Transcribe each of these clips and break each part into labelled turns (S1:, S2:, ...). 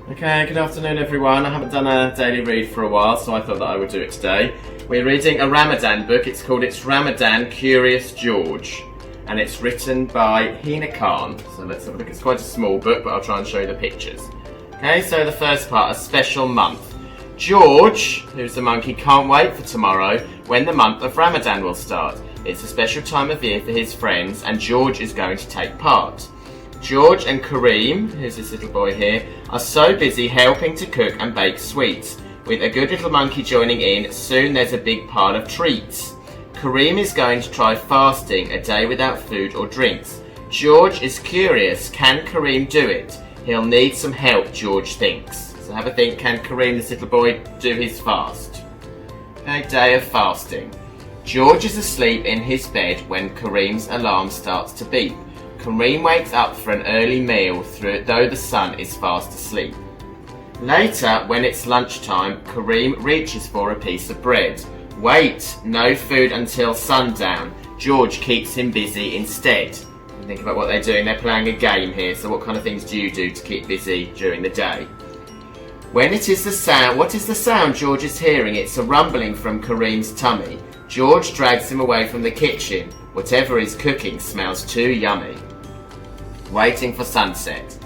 S1: Okay, good afternoon everyone. I haven't done a daily read for a while, so I thought that I would do it today. We're reading a Ramadan book. It's called Ramadan, Curious George, and it's written by Hena Khan. So let's have a look. It's quite a small book, but I'll try and show you the pictures. Okay, so the first part, a special month. George, who's the monkey, can't wait for tomorrow when the month of Ramadan will start. It's a special time of year for his friends, and George is going to take part. George and Kareem, who's this little boy here, are so busy helping to cook and bake sweets. With a good little monkey joining in, soon there's a big pile of treats. Kareem is going to try fasting a day without food or drinks. George is curious, can Kareem do it? He'll need some help, George thinks. So have a think, can Kareem, this little boy, do his fast? A day of fasting. George is asleep in his bed when Kareem's alarm starts to beep. Kareem wakes up for an early meal though the sun is fast asleep. Later, when it's lunchtime, Kareem reaches for a piece of bread. Wait, no food until sundown. George keeps him busy instead. Think about what they're doing. They're playing a game here, so what kind of things do you do to keep busy during the day? When it is the sound, what is the sound George is hearing? It's a rumbling from Kareem's tummy. George drags him away from the kitchen. Whatever is cooking smells too yummy. Waiting for sunset.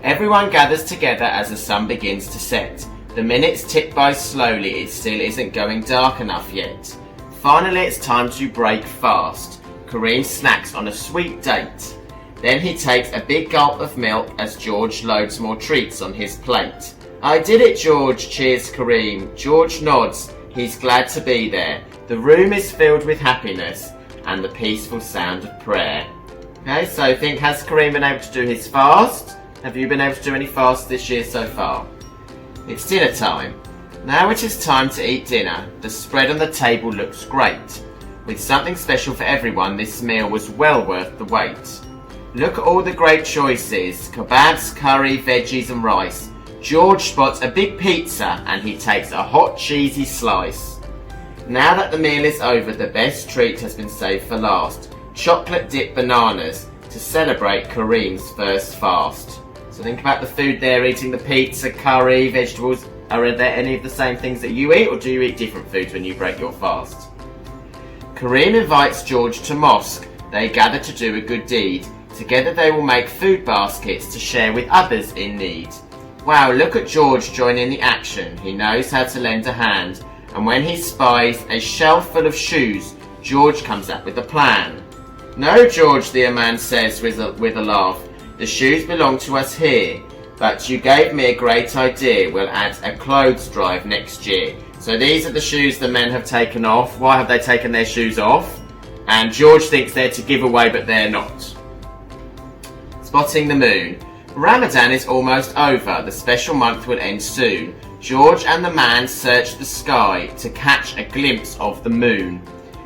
S1: Everyone gathers together as the sun begins to set. The minutes tick by slowly, it still isn't going dark enough yet. Finally, it's time to break fast. Kareem snacks on a sweet date. Then he takes a big gulp of milk as George loads more treats on his plate. I did it, George, cheers Kareem. George nods. He's glad to be there. The room is filled with happiness and the peaceful sound of prayer. Okay, so think, has Kareem been able to do his fast? Have you been able to do any fast this year so far? It's dinner time. Now it is time to eat dinner. The spread on the table looks great. With something special for everyone, this meal was well worth the wait. Look at all the great choices. Kebabs, curry, veggies and rice. George spots a big pizza and he takes a hot cheesy slice. Now that the meal is over, the best treat has been saved for last. Chocolate dipped bananas to celebrate Kareem's first fast. So think about the food there, eating the pizza, curry, vegetables. Are there any of the same things that you eat, or do you eat different foods when you break your fast? Kareem invites George to mosque. They gather to do a good deed. Together they will make food baskets to share with others in need. Wow, look at George joining the action. He knows how to lend a hand. And when he spies a shelf full of shoes, George comes up with a plan. No, George, the man says with a laugh. The shoes belong to us here, but you gave me a great idea. We'll add a clothes drive next year. So these are the shoes the men have taken off. Why have they taken their shoes off? And George thinks they're to give away, but they're not. Spotting the moon. Ramadan is almost over. The special month will end soon. George and the man search the sky to catch a glimpse of the moon.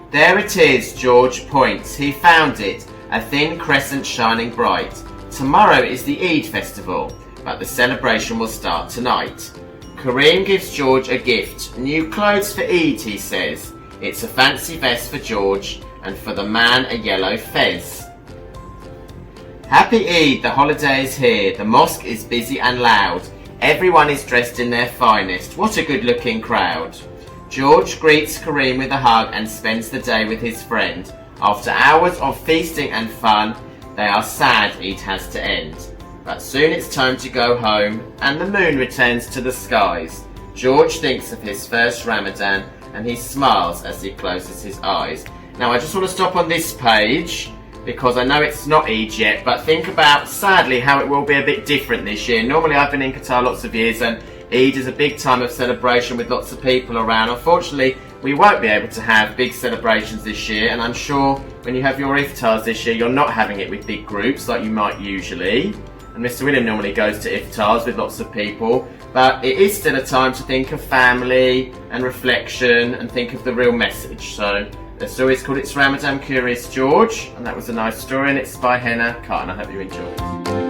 S1: There it is, George points. He found it, a thin crescent shining bright. Tomorrow is the Eid festival, but the celebration will start tonight. Kareem gives George a gift. New clothes for Eid, he says. It's a fancy vest for George, and for the man a yellow fez. Happy Eid, the holiday is here. The mosque is busy and loud. Everyone is dressed in their finest. What a good looking crowd. George greets Kareem with a hug and spends the day with his friend. After hours of feasting and fun, they are sad Eid has to end. But soon it's time to go home and the moon returns to the skies. George thinks of his first Ramadan and he smiles as he closes his eyes. Now I just want to stop on this page because I know it's not Eid yet, but think about, sadly, how it will be a bit different this year. Normally I've been in Qatar lots of years and Eid is a big time of celebration with lots of people around. Unfortunately, we won't be able to have big celebrations this year, and I'm sure when you have your iftars this year, you're not having it with big groups like you might usually. And Mr. William normally goes to iftars with lots of people, but it is still a time to think of family and reflection and think of the real message. So the story is called Ramadan, Curious George, and that was a nice story, and it's by Hena Khan. I hope you enjoyed.